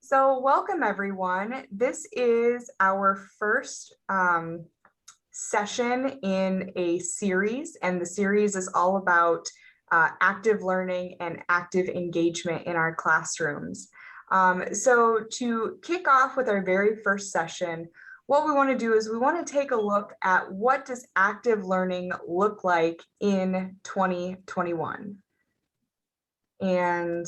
So welcome everyone. This is our first session in a series, and the series is all about active learning and active engagement in our classrooms. So to kick off with our very first session, what we want to do is we want to take a look at what does active learning look like in 2021. And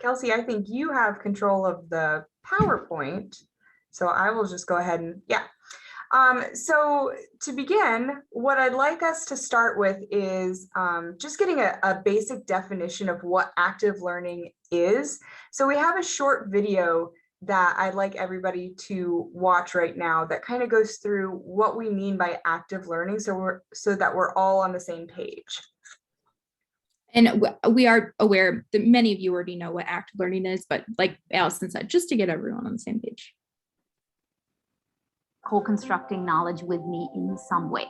Kelsey, I think you have control of the PowerPoint, so I will just go ahead and, yeah. So to begin, what I'd like us to start with is just getting a basic definition of what active learning is. So we have a short video that I'd like everybody to watch right now that kind of goes through what we mean by active learning, so that we're all on the same page. And we are aware that many of you already know what active learning is, but like Allison said, just to get everyone on the same page. Co-constructing knowledge with me in some way.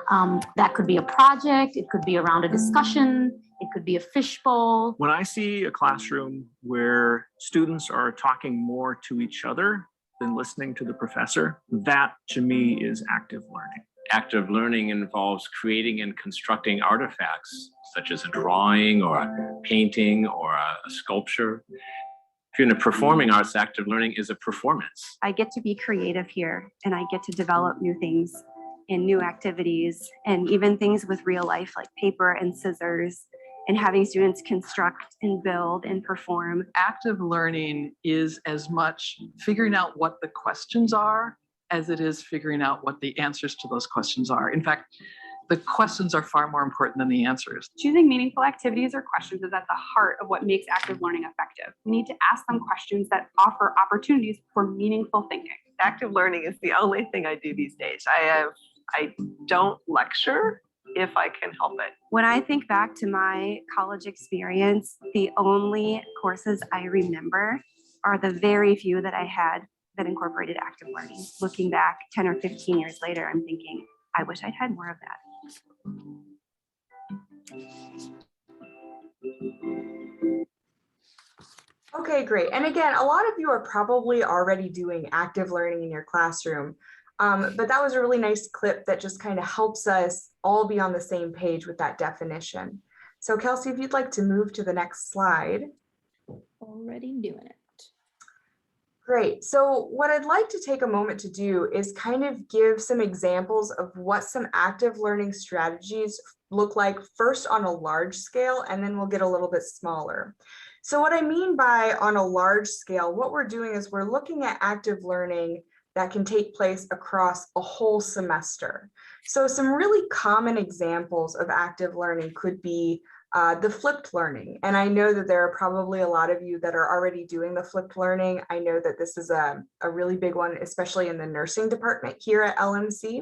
That could be a project, it could be around a discussion, it could be a fishbowl. When I see a classroom where students are talking more to each other than listening to the professor, that to me is active learning. Active learning involves creating and constructing artifacts, such as a drawing or a painting or a sculpture. If you're in the performing arts, active learning is a performance. I get to be creative here, and I get to develop new things and new activities, and even things with real life like paper and scissors, and having students construct and build and perform. Active learning is as much figuring out what the questions are as it is figuring out what the answers to those questions are. In fact, the questions are far more important than the answers. Choosing meaningful activities or questions is at the heart of what makes active learning effective. We need to ask them questions that offer opportunities for meaningful thinking. Active learning is the only thing I do these days. I don't lecture if I can help it. When I think back to my college experience, the only courses I remember are the very few that I had that incorporated active learning. Looking back 10 or 15 years later, I'm thinking, I wish I'd had more of that. Okay, great. And again, a lot of you are probably already doing active learning in your classroom, but that was a really nice clip that just kind of helps us all be on the same page with that definition. So Kelsey, if you'd like to move to the next slide. Already doing it. Great. So what I'd like to take a moment to do is kind of give some examples of what some active learning strategies look like, first on a large scale, and then we'll get a little bit smaller. So what I mean by on a large scale, what we're doing is we're looking at active learning that can take place across a whole semester. So some really common examples of active learning could be the flipped learning. And I know that there are probably a lot of you that are already doing the flipped learning. I know that this is a really big one, especially in the nursing department here at LMC.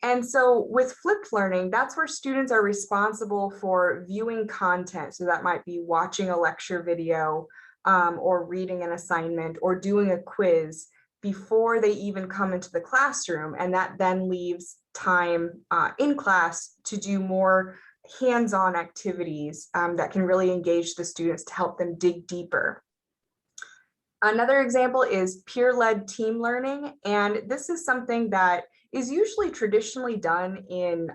And so with flipped learning, that's where students are responsible for viewing content. So that might be watching a lecture video or reading an assignment or doing a quiz before they even come into the classroom. And that then leaves time in class to do more hands-on activities that can really engage the students to help them dig deeper. Another example is peer-led team learning, and this is something that is usually traditionally done in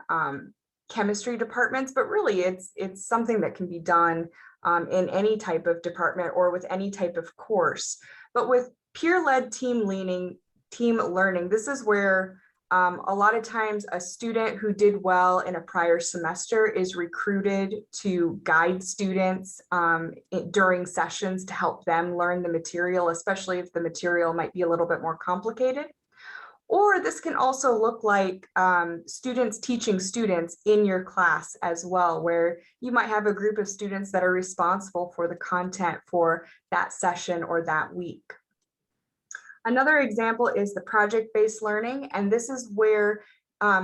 chemistry departments, but really it's something that can be done in any type of department or with any type of course. But with peer-led team learning, this is where a lot of times a student who did well in a prior semester is recruited to guide students during sessions to help them learn the material, especially if the material might be a little bit more complicated. Or this can also look like students teaching students in your class as well, where you might have a group of students that are responsible for the content for that session or that week. Another example is the project-based learning, and this is where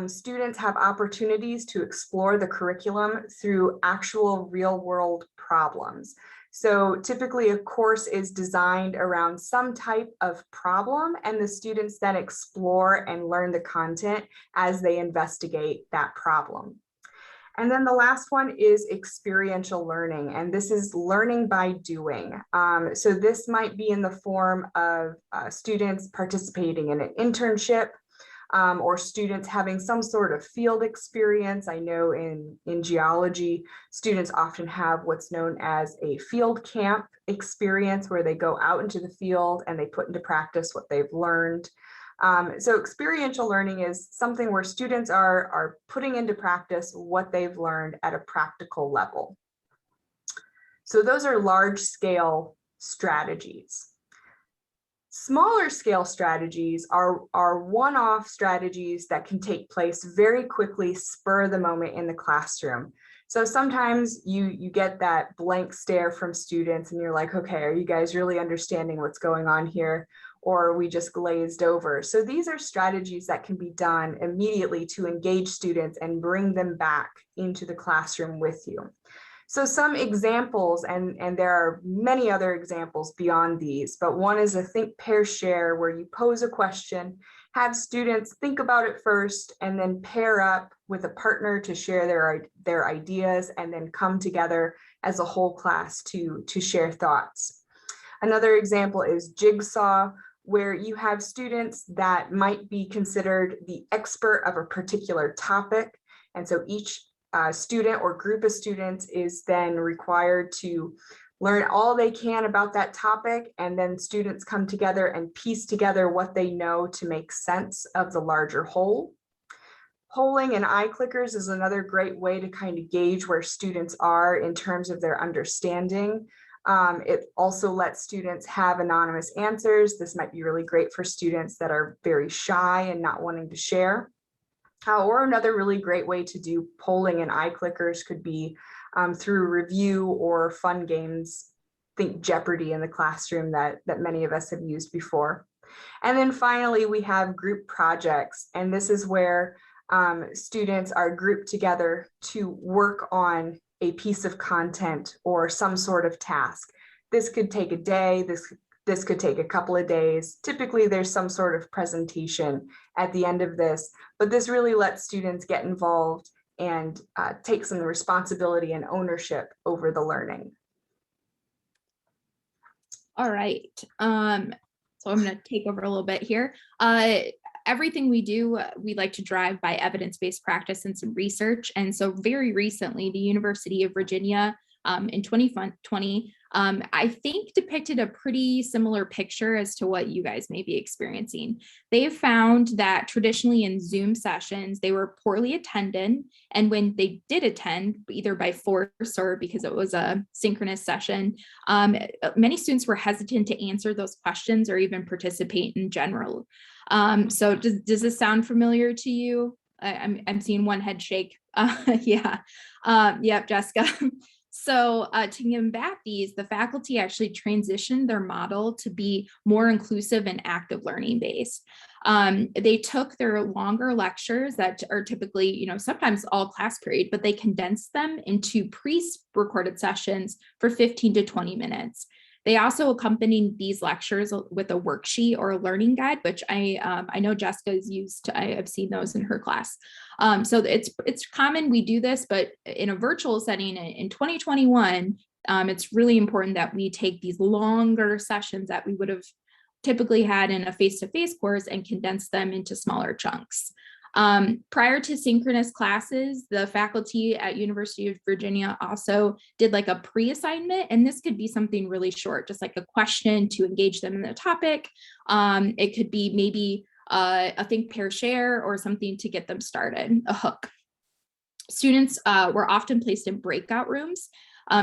students have opportunities to explore the curriculum through actual real-world problems. So typically a course is designed around some type of problem, and the students then explore and learn the content as they investigate that problem. And then the last one is experiential learning, and this is learning by doing. So this might be in the form of students participating in an internship, or students having some sort of field experience. I know in geology, students often have what's known as a field camp experience where they go out into the field and they put into practice what they've learned. So experiential learning is something where students are putting into practice what they've learned at a practical level. So those are large scale strategies. Smaller scale strategies are one-off strategies that can take place very quickly, spur of the moment in the classroom. So sometimes you get that blank stare from students and you're like, okay, are you guys really understanding what's going on here? Or are we just glazed over? So these are strategies that can be done immediately to engage students and bring them back into the classroom with you. So some examples, and there are many other examples beyond these, but one is a think, pair, share, where you pose a question, have students think about it first, and then pair up with a partner to share their ideas, and then come together as a whole class to share thoughts. Another example is jigsaw, where you have students that might be considered the expert of a particular topic. And so each student or group of students is then required to learn all they can about that topic, and then students come together and piece together what they know to make sense of the larger whole. Polling and eye clickers is another great way to kind of gauge where students are in terms of their understanding. It also lets students have anonymous answers. This might be really great for students that are very shy and not wanting to share. Or another really great way to do polling and eye clickers could be through review or fun games. Think Jeopardy in the classroom that many of us have used before. And then finally, we have group projects. And this is where students are grouped together to work on a piece of content or some sort of task. This could take a day, this could take a couple of days. Typically, there's some sort of presentation at the end of this, but this really lets students get involved and take some responsibility and ownership over the learning. All right. So I'm going to take over a little bit here. Everything we do, we like to drive by evidence-based practice and some research. And so very recently, the University of Virginia in 2020, I think depicted a pretty similar picture as to what you guys may be experiencing. They found that traditionally in Zoom sessions, they were poorly attended. And when they did attend, either by force or because it was a synchronous session, many students were hesitant to answer those questions or even participate in general. So does this sound familiar to you? I'm seeing one head shake. Yeah. Yep, Jessica. So to combat these, the faculty actually transitioned their model to be more inclusive and active learning based. They took their longer lectures that are typically, sometimes all class period, but they condensed them into pre-recorded sessions for 15 to 20 minutes. They also accompanied these lectures with a worksheet or a learning guide, which I know Jessica's used. I've seen those in her class. So it's common we do this, but in a virtual setting in 2021, it's really important that we take these longer sessions that we would have typically had in a face-to-face course and condense them into smaller chunks. Prior to synchronous classes, the faculty at University of Virginia also did like a pre-assignment, and this could be something really short, just like a question to engage them in the topic. It could be maybe a think, pair, share, or something to get them started, a hook. Students were often placed in breakout rooms.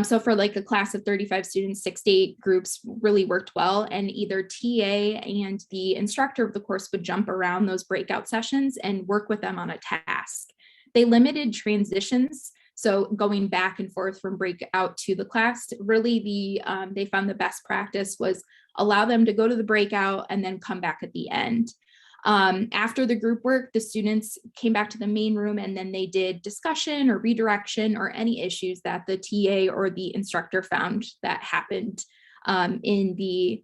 So for like a class of 35 students, 6 to 8 groups really worked well, and either TA and the instructor of the course would jump around those breakout sessions and work with them on a task. They limited transitions, so going back and forth from breakout to the class. Really, they found the best practice was allow them to go to the breakout and then come back at the end. After the group work, the students came back to the main room, and then they did discussion or redirection or any issues that the TA or the instructor found that happened in the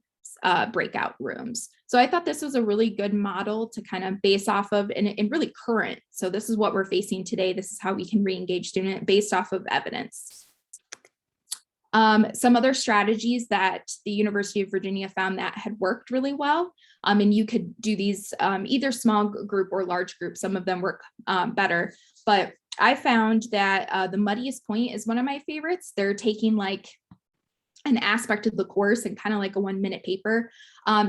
breakout rooms. So I thought this was a really good model to kind of base off of and really current. So this is what we're facing today. This is how we can re-engage student based off of evidence. Some other strategies that the University of Virginia found that had worked really well. And you could do these either small group or large group. Some of them work better, but I found that the muddiest point is one of my favorites. They're taking like an aspect of the course and kind of like a 1-minute paper.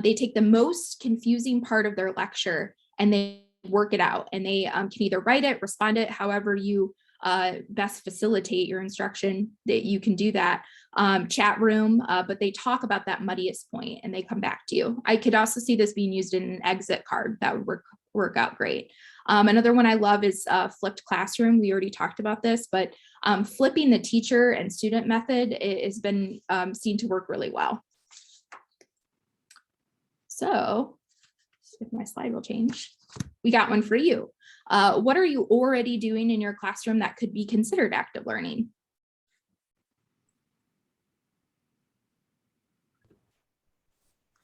They take the most confusing part of their lecture and they work it out, and they can either write it, respond it, however you best facilitate your instruction, that you can do that. Chat room, but they talk about that muddiest point and they come back to you. I could also see this being used in an exit card. That would work out great. Another one I love is flipped classroom. We already talked about this, but flipping the teacher and student method has been seen to work really well. So if my slide will change, we got one for you. What are you already doing in your classroom that could be considered active learning?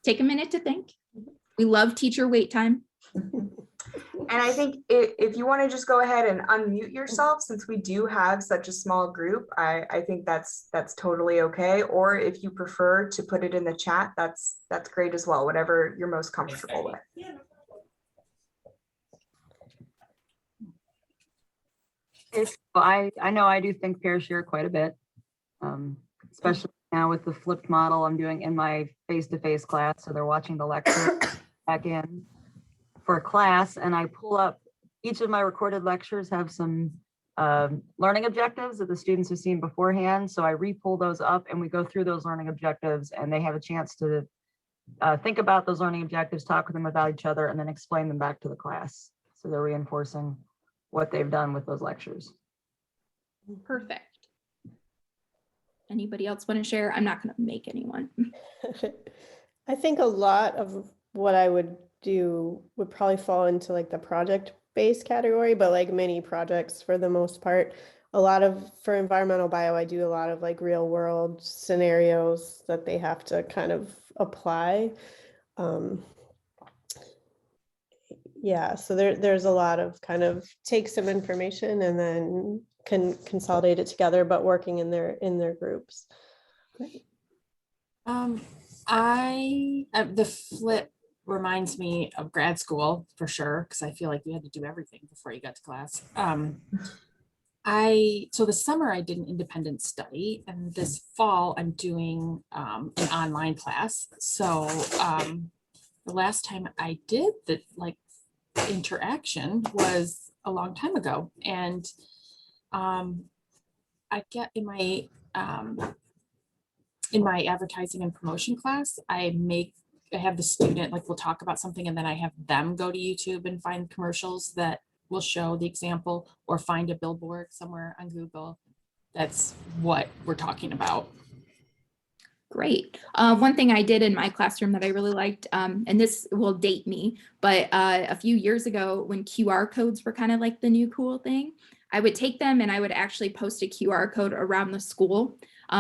Take a minute to think. We love teacher wait time. And I think if you want to just go ahead and unmute yourself, since we do have such a small group, I think that's totally okay. Or if you prefer to put it in the chat, that's great as well, whatever you're most comfortable with. I know I do think peer share quite a bit, especially now with the flipped model I'm doing in my face-to-face class. So they're watching the lecture back in for class, and I pull up each of my recorded lectures have some learning objectives that the students have seen beforehand. So I re-pull those up and we go through those learning objectives, and they have a chance to think about those learning objectives, talk with them about each other, and then explain them back to the class. So they're reinforcing what they've done with those lectures. Perfect. Anybody else want to share? I'm not going to make anyone. I think a lot of what I would do would probably fall into like the project-based category, but like mini projects for the most part. For environmental bio, I do a lot of like real world scenarios that they have to kind of apply. Yeah, so there's a lot of kind of take some information and then can consolidate it together, but working in their groups. Great. The flip reminds me of grad school for sure, because I feel like you had to do everything before you got to class. So the summer I did an independent study, and this fall I'm doing an online class. So the last time I did the interaction was a long time ago, and I get in my advertising and promotion class, I have the student, we'll talk about something, and then I have them go to YouTube and find commercials that will show the example, or find a billboard somewhere on Google. That's what we're talking about. Great. One thing I did in my classroom that I really liked, and this will date me, but a few years ago when QR codes were kind of like the new cool thing, I would take them and I would actually post a QR code around the school.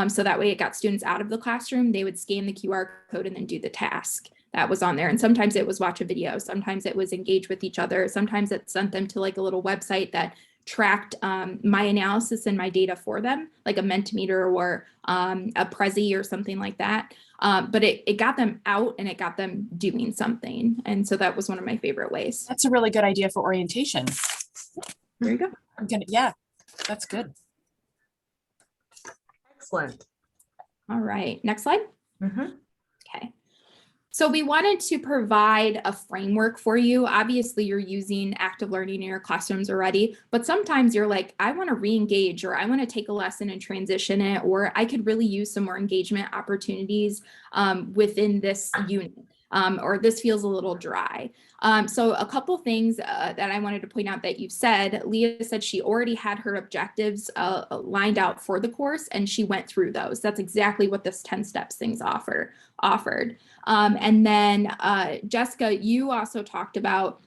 So that way it got students out of the classroom. They would scan the QR code and then do the task that was on there. And sometimes it was watch a video. Sometimes it was engage with each other. Sometimes it sent them to like a little website that tracked my analysis and my data for them, like a Mentimeter or a Prezi or something like that. But it got them out and it got them doing something. And so that was one of my favorite ways. That's a really good idea for orientation. There you go. Yeah, that's good. Excellent. All right, next slide. Mm-hmm. Okay. So we wanted to provide a framework for you. Obviously, you're using active learning in your classrooms already, but sometimes you're like, I want to re-engage, or I want to take a lesson and transition it, or I could really use some more engagement opportunities within this unit, or this feels a little dry. So a couple things that I wanted to point out that you've said. Leah said she already had her objectives lined out for the course, and she went through those. That's exactly what this 10 steps things offered. And then Jessica, you also talked about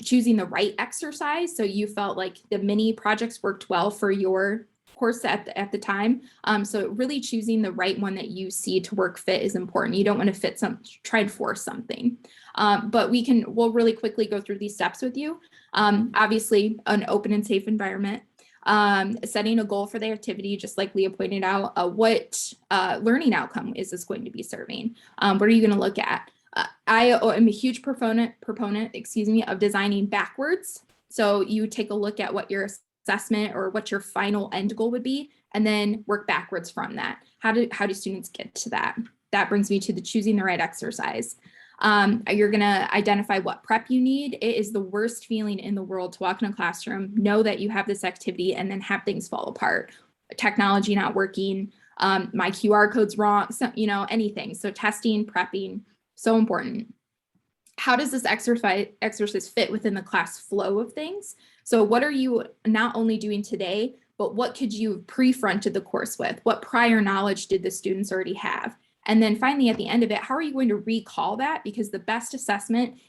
choosing the right exercise. So you felt like the mini projects worked well for your course at the time. So really choosing the right one that you see to work fit is important. You don't want to try and force something. But we'll really quickly go through these steps with you. Obviously, an open and safe environment. Setting a goal for the activity, just like Leah pointed out, what learning outcome is this going to be serving? What are you going to look at? I am a huge proponent, of designing backwards. So you take a look at what your assessment or what your final end goal would be, and then work backwards from that. How do students get to that? That brings me to the choosing the right exercise. You're going to identify what prep you need. It is the worst feeling in the world to walk in a classroom, know that you have this activity, and then have things fall apart. Technology not working, my QR code's wrong, so, anything. So testing, prepping, so important. How does this exercise fit within the class flow of things? So what are you not only doing today, but what could you have pre-fronted the course with? What prior knowledge did the students already have? And then finally, at the end of it, how are you going to recall that? Because the best assessment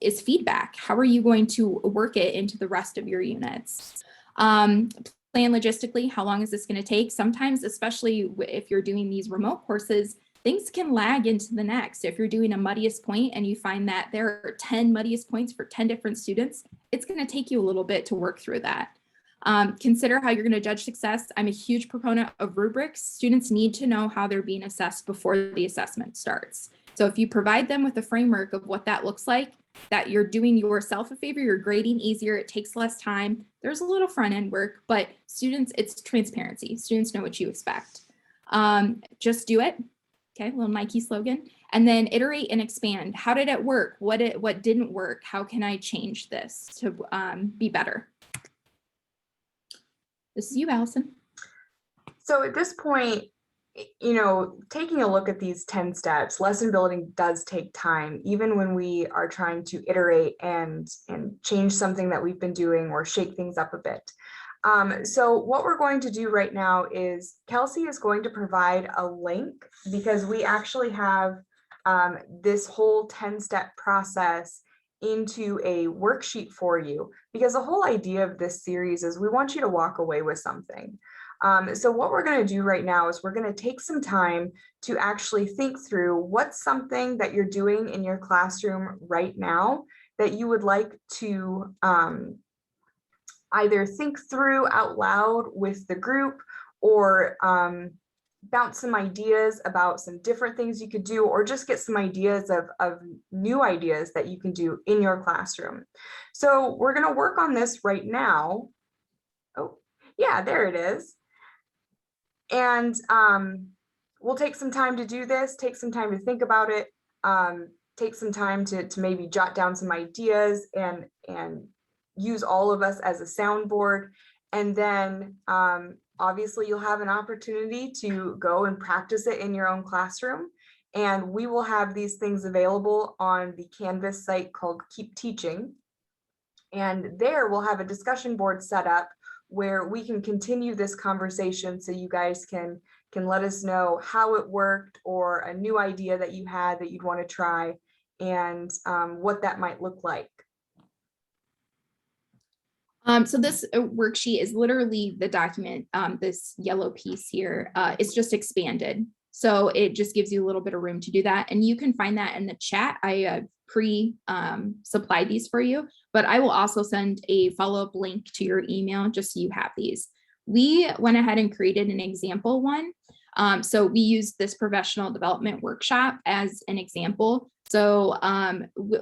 is feedback. How are you going to work it into the rest of your units? Plan logistically, how long is this going to take? Sometimes, especially if you're doing these remote courses, things can lag into the next. If you're doing a muddiest point and you find that there are 10 muddiest points for 10 different students, it's going to take you a little bit to work through that. Consider how you're going to judge success. I'm a huge proponent of rubrics. Students need to know how they're being assessed before the assessment starts. So if you provide them with a framework of what that looks like, that you're doing yourself a favor, you're grading easier, it takes less time. There's a little front end work, but students, it's transparency. Students know what you expect. Just do it. Okay, little Nike slogan. And then iterate and expand. How did it work? What didn't work? How can I change this to be better? This is you, Allison. So at this point, taking a look at these 10 steps, lesson building does take time, even when we are trying to iterate and change something that we've been doing or shake things up a bit. So what we're going to do right now is Kelsey is going to provide a link, because we actually have this whole 10-step process into a worksheet for you, because the whole idea of this series is we want you to walk away with something. So what we're going to do right now is we're going to take some time to actually think through what's something that you're doing in your classroom right now that you would like to either think through out loud with the group, or bounce some ideas about some different things you could do, or just get some ideas of new ideas that you can do in your classroom. So we're going to work on this right now. Oh, yeah, there it is. And we'll take some time to do this, take some time to think about it, take some time to maybe jot down some ideas and use all of us as a soundboard. And then obviously you'll have an opportunity to go and practice it in your own classroom. And we will have these things available on the Canvas site called Keep Teaching. And there we'll have a discussion board set up where we can continue this conversation, so you guys can let us know how it worked, or a new idea that you had that you'd want to try, and what that might look like. So this worksheet is literally the document. This yellow piece here is just expanded. So it just gives you a little bit of room to do that. And you can find that in the chat. I supplied these for you, but I will also send a follow-up link to your email just so you have these. We went ahead and created an example one. So we used this professional development workshop as an example. So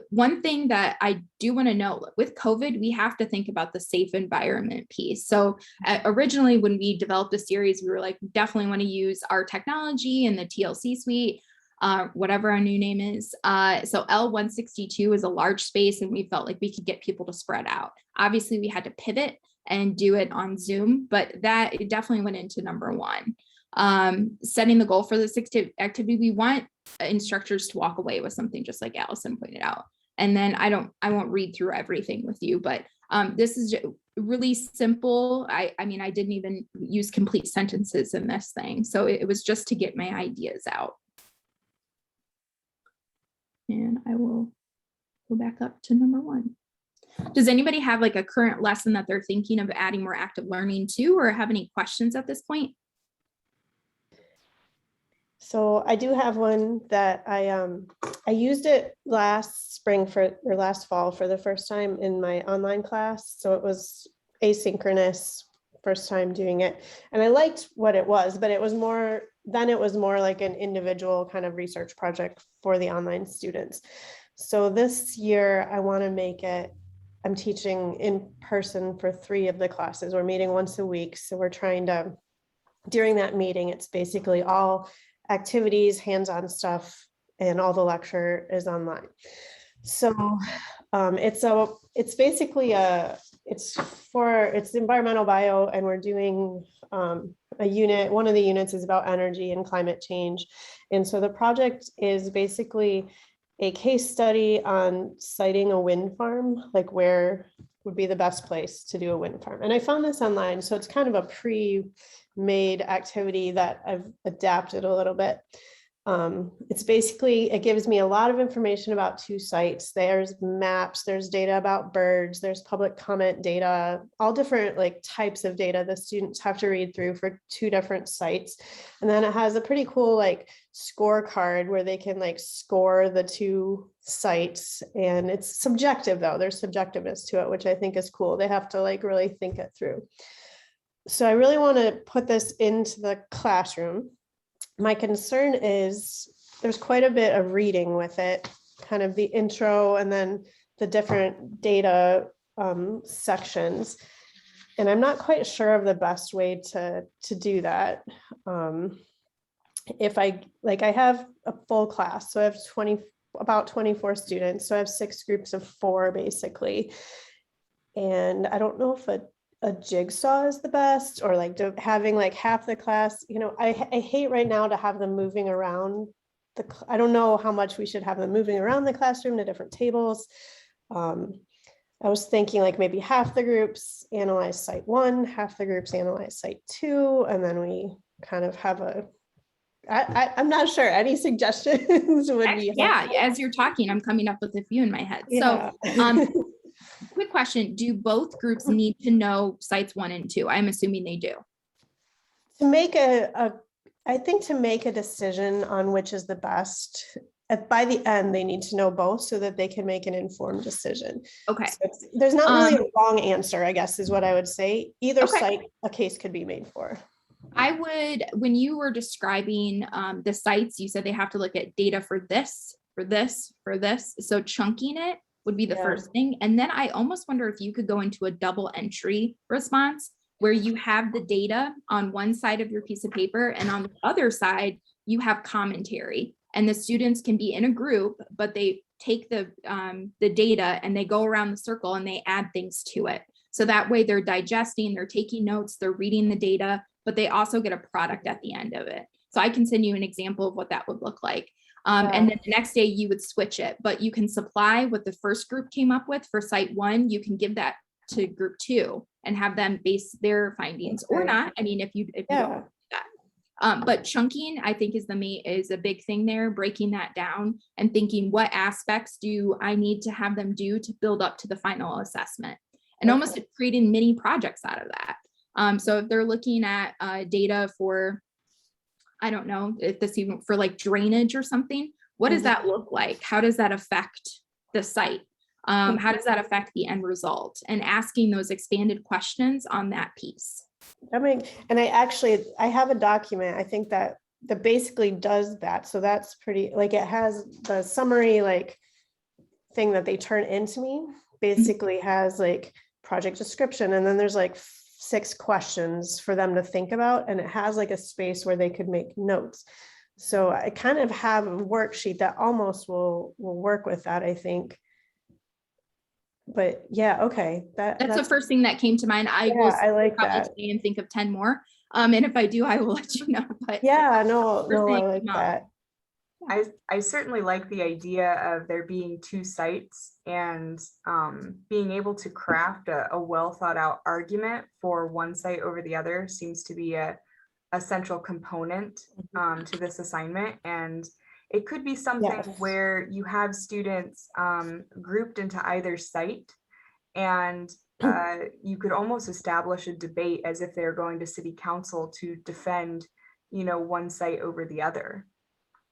one thing that I do want to note, with COVID, we have to think about the safe environment piece. So originally when we developed the series, we were like, definitely want to use our technology and the TLC suite, whatever our new name is. So L162 is a large space, and we felt like we could get people to spread out. Obviously, we had to pivot and do it on Zoom, but that it definitely went into number one. Setting the goal for this activity, we want instructors to walk away with something, just like Allison pointed out. And then I won't read through everything with you, but this is really simple. I mean, I didn't even use complete sentences in this thing. So it was just to get my ideas out. And I will go back up to number one. Does anybody have like a current lesson that they're thinking of adding more active learning to, or have any questions at this point? So I do have one that I used it last spring or last fall for the first time in my online class. So it was asynchronous, first time doing it. And I liked what it was, but it was more like an individual kind of research project for the online students. So this year I want to make it, I'm teaching in person for 3 of the classes. We're meeting once a week. So we're trying to, during that meeting, it's basically all activities, hands-on stuff, and all the lecture is online. So it's basically it's environmental bio, and we're doing a unit. One of the units is about energy and climate change. And so the project is basically a case study on siting a wind farm, like where would be the best place to do a wind farm. And I found this online, so it's kind of a pre-made activity that I've adapted a little bit. It's basically, it gives me a lot of information about 2 sites. There's maps, there's data about birds, there's public comment data, all different like types of data the students have to read through for 2 different sites. And then it has a pretty cool like scorecard where they can like score the 2 sites. And it's subjective though, there's subjectiveness to it, which I think is cool. They have to like really think it through. So I really want to put this into the classroom. My concern is there's quite a bit of reading with it, kind of the intro and then the different data sections. And I'm not quite sure of the best way to do that. If I have a full class, so I have about 24 students. So I have 6 groups of 4 basically. And I don't know if a jigsaw is the best, or like having like half the class, you know, I hate right now to have them moving around I don't know how much we should have them moving around the classroom to different tables. I was thinking like maybe half the groups analyze site 1, half the groups analyze site 2, and then we kind of have I'm not sure, any suggestions would be helpful. As you're talking, I'm coming up with a few in my head. Yeah. So quick question, do both groups need to know sites 1 and 2? I'm assuming they do. To make I think to make a decision on which is the best, by the end, they need to know both so that they can make an informed decision. Okay. So there's not really a wrong answer, I guess, is what I would say. Either site a case could be made for. I would, when you were describing the sites, you said they have to look at data for this, for this, for this. So chunking it would be the first thing. And then I almost wonder if you could go into a double entry response where you have the data on one side of your piece of paper, and on the other side, you have commentary, and the students can be in a group, but they take the data and they go around the circle and they add things to it. So that way they're digesting, they're taking notes, they're reading the data, but they also get a product at the end of it. So I can send you an example of what that would look like. And then the next day you would switch it, but you can supply what the first group came up with for site 1. You can give that to group 2 and have them base their findings or not. I mean, if you don't do that. But chunking, I think, is a big thing there, breaking that down and thinking what aspects do I need to have them do to build up to the final assessment, and almost creating mini projects out of that. So if they're looking at data for, I don't know if this even for like drainage or something, what does that look like? How does that affect the site? How does that affect the end result? And asking those expanded questions on that piece. I mean, and I have a document, I think that basically does that. So that's pretty, like, it has the summary, like, thing that they turn into me, basically has like project description. And then there's like 6 questions for them to think about. And it has like a space where they could make notes. So I kind of have a worksheet that almost will work with that, I think. But yeah, okay. That's the first thing that came to mind. I like that. And think of 10 more. And if I do, I will let you know. But yeah, no, I like that. I certainly like the idea of there being 2 sites and being able to craft a well thought out argument for one site over the other seems to be a central component to this assignment. And it could be something where you have students grouped into either site, And you could almost establish a debate as if they're going to city council to defend, one site over the other.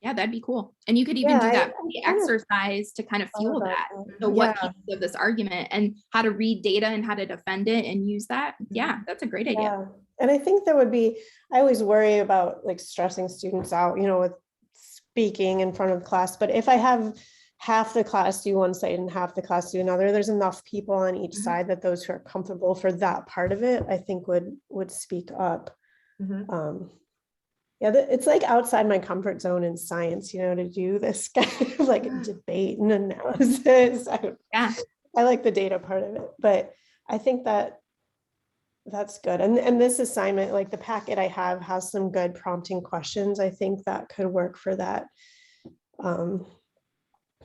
Yeah, that'd be cool. And you could even do that for the kind of exercise to kind of fuel about that. that. So what Yeah. pieces of this argument and how to read data and how to defend it and use that. Yeah, that's a great idea. Yeah. And I think there would be, I always worry about like stressing students out, with speaking in front of class. But if I have half the class do one side and half the class do another, there's enough people on each side that those who are comfortable for that part of it, I think would speak up. Yeah, it's like outside my comfort zone in science, to do this kind of like debate and analysis. I like the data part of it, but I think that's good. And this assignment, like the packet I have has some good prompting questions. I think that could work for that.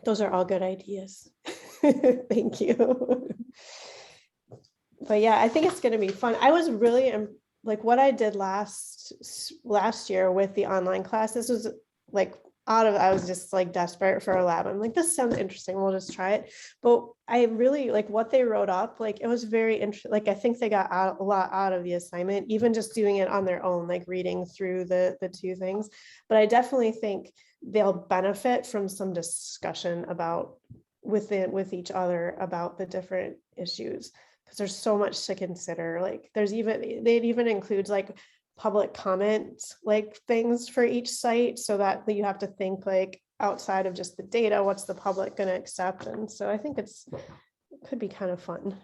Those are all good ideas. Thank you. But yeah, I think it's going to be fun. I was really like what I did last year with the online class. This was like I was just like desperate for a lab. I'm like, this sounds interesting. We'll just try it. But I really like what they wrote up. Like it was very interesting. Like I think they got a lot out of the assignment, even just doing it on their own, like reading through the two things. But I definitely think they'll benefit from some discussion about with each other about the different issues, because there's so much to consider. Like it even includes like public comment like things for each site, so that you have to think like outside of just the data, what's the public going to accept. And so I think it could be kind of fun.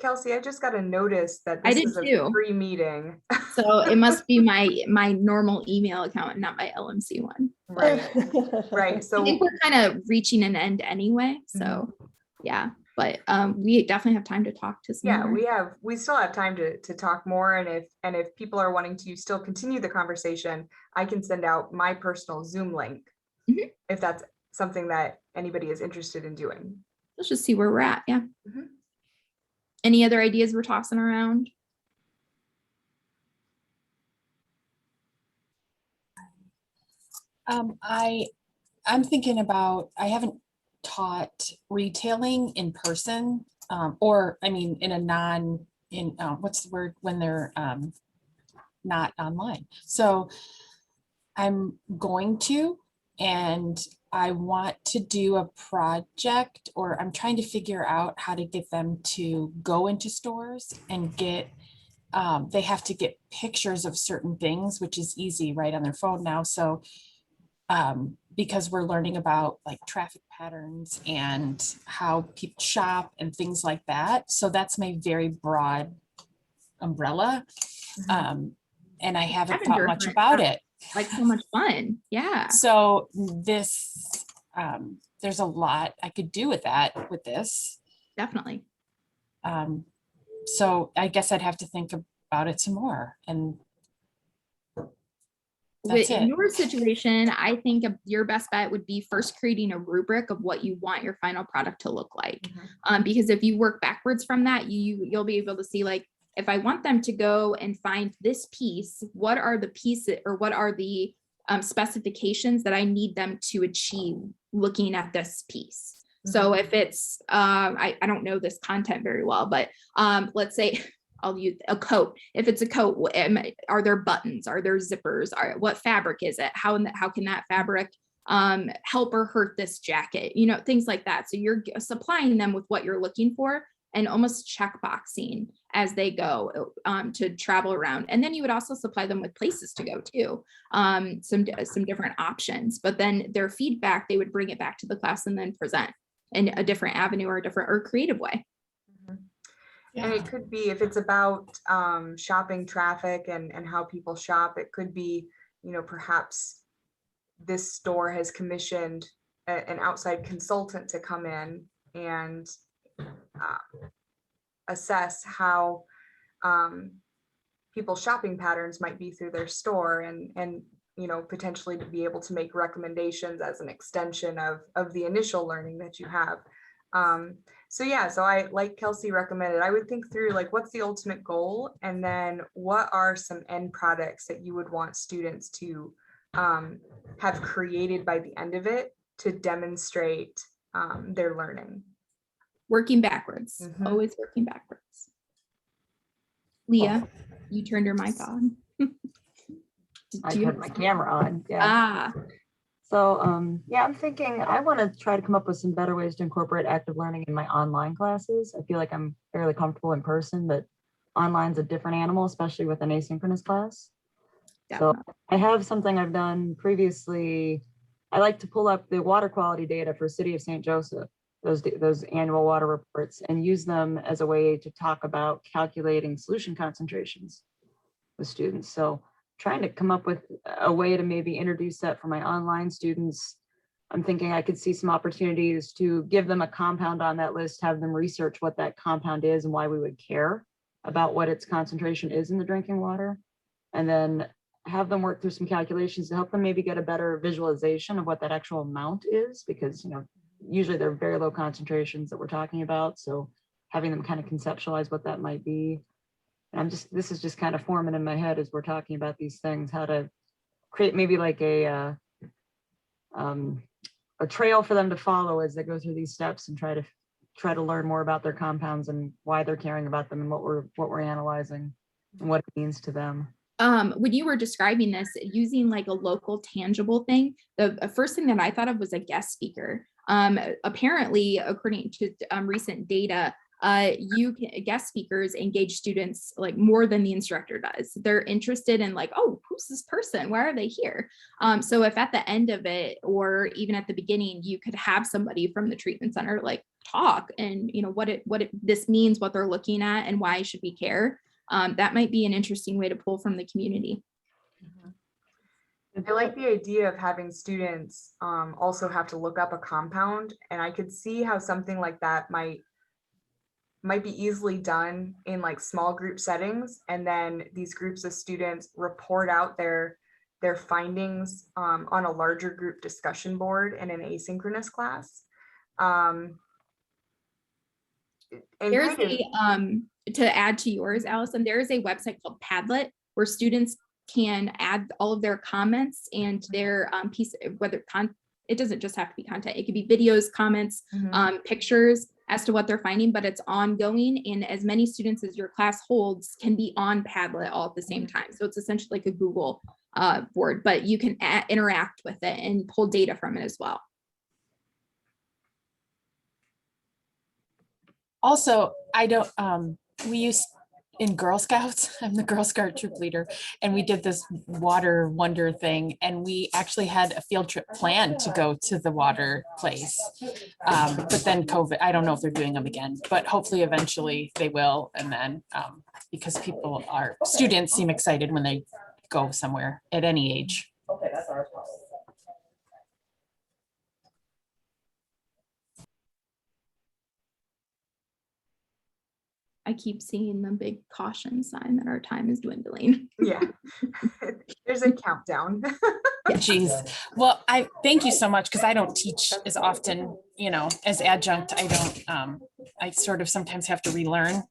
Kelsey, I just got a notice that this is a free meeting. So it must be my normal email account, not my LMC one. Right. So I think we're kind of reaching an end anyway. So yeah. But we definitely have time to talk to some more. We still have time to talk more. And if people are wanting to still continue the conversation, I can send out my personal Zoom link if that's something that anybody is interested in doing. Let's just see where we're at. Yeah. Any other ideas we're tossing around? I'm thinking about, I haven't taught retailing in person, or I mean in a what's the word when they're not online. So I'm going to, and I want to do a project, or I'm trying to figure out how to get them to go into stores and get they have to get pictures of certain things, which is easy right on their phone now. So because we're learning about like traffic patterns and how people shop and things like that. So that's my very broad umbrella. And I haven't thought much about it. Like so much fun. Yeah. So this, there's a lot I could do with that, with this. Definitely. So I guess I'd have to think about it some more. And in your situation, I think your best bet would be first creating a rubric of what you want your final product to look like. Because if you work backwards from that, you'll be able to see, like, if I want them to go and find this piece, what are the pieces or what are the specifications that I need them to achieve looking at this piece? So if it's, I don't know this content very well, but let's say I'll use a coat. If it's a coat, are there buttons? Are there zippers? What fabric is it? How can that fabric help or hurt this jacket? Things like that. So you're supplying them with what you're looking for and almost checkboxing as they go to travel around. And then you would also supply them with places to go to, some different options. But then their feedback, they would bring it back to the class and then present in a different avenue or creative way. Yeah. And it could be, if it's about shopping traffic and how people shop, it could be, perhaps this store has commissioned an outside consultant to come in and assess how people's shopping patterns might be through their store and potentially to be able to make recommendations as an extension of the initial learning that you have. So I, like Kelsey recommended, I would think through like, what's the ultimate goal? And then what are some end products that you would want students to have created by the end of it to demonstrate their learning? Working backwards, Mhm. always working backwards. Leah, you turned your mic on. I turned my camera on. Yeah. Ah, So, yeah, I'm thinking I want to try to come up with some better ways to incorporate active learning in my online classes. I feel like I'm fairly comfortable in person, but online's a different animal, especially with an asynchronous class. So definitely. I have something I've done previously. I like to pull up the water quality data for City of St. Joseph, those annual water reports, and use them as a way to talk about calculating solution concentrations with students. So trying to come up with a way to maybe introduce that for my online students. I'm thinking I could see some opportunities to give them a compound on that list, have them research what that compound is and why we would care about what its concentration is in the drinking water. And then have them work through some calculations to help them maybe get a better visualization of what that actual amount is, because, you know, usually they're very low concentrations that we're talking about. So having them kind of conceptualize what that might be. And this is just kind of forming in my head as we're talking about these things, how to create maybe like a trail for them to follow as they go through these steps and try to learn more about their compounds and why they're caring about them and what we're analyzing and what it means to them. When you were describing this, using like a local tangible thing, the first thing that I thought of was a guest speaker. Apparently, according to recent data, guest speakers engage students like more than the instructor does. They're interested in like, oh, who's this person? Why are they here? So if at the end of it, or even at the beginning, you could have somebody from the treatment center like talk and, you know, this means, what they're looking at, and why should we care? That might be an interesting way to pull from the community. I like the idea of having students also have to look up a compound, and I could see how something like that might be easily done in like small group settings, and then these groups of students report out their findings on a larger group discussion board in an asynchronous class. And There's kind of, to add to yours, Allison, there is a website called Padlet where students can add all of their comments and their piece, it doesn't just have to be content, it could be videos, comments, pictures as to what they're finding, but it's ongoing, and as many students as your class holds can be on Padlet all at the same time. So it's essentially like a Google board, but you can interact with it and pull data from it as well. Also, we used in Girl Scouts, I'm the Girl Scout troop leader, and we did this water wonder thing, and we actually had a field trip planned to go to the water place. But then COVID, I don't know if they're doing them again, but hopefully eventually they will. And then because students seem excited when they go somewhere at any age. Okay, that's our problem. I keep seeing the big caution sign that our time is dwindling. yeah, there's a countdown. Geez. Well, I thank you so much, because I don't teach as often, you know, as adjunct. I don't, I sort of sometimes have to relearn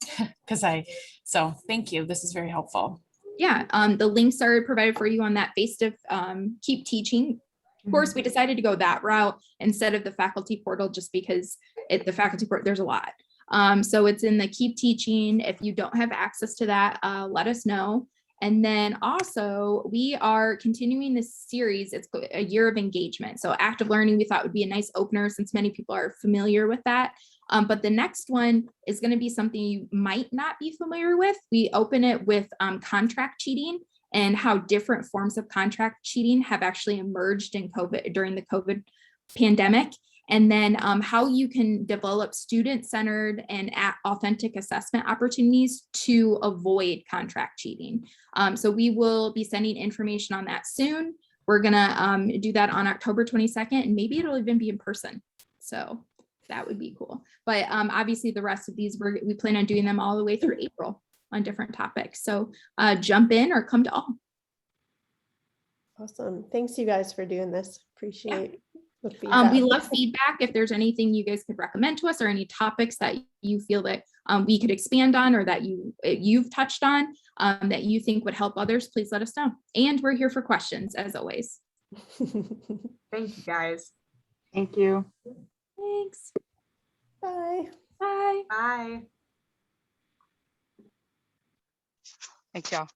so thank you. This is very helpful. Yeah, the links are provided for you on that face to keep teaching. Of course, we decided to go that route instead of the faculty portal, just because the faculty portal, there's a lot. So it's in the Keep Teaching. If you don't have access to that, let us know. And then also we are continuing this series. It's a year of engagement. So active learning, we thought would be a nice opener since many people are familiar with that. But the next one is going to be something you might not be familiar with. We open it with contract cheating and how different forms of contract cheating have actually emerged in COVID during the COVID pandemic. And then how you can develop student-centered and authentic assessment opportunities to avoid contract cheating. So we will be sending information on that soon. We're gonna do that on October 22nd, and maybe it'll even be in person. So that would be cool. But obviously the rest of these, we plan on doing them all the way through April on different topics. So jump in or come to all. Awesome. Thanks you guys for doing this. Appreciate the We feedback. love feedback. If there's anything you guys could recommend to us or any topics that you feel that we could expand on or that you've touched on that you think would help others, please let us know. And we're here for questions as always. Thank you guys. Thank you. Thanks. Bye. Bye. Bye. Thanks, y'all.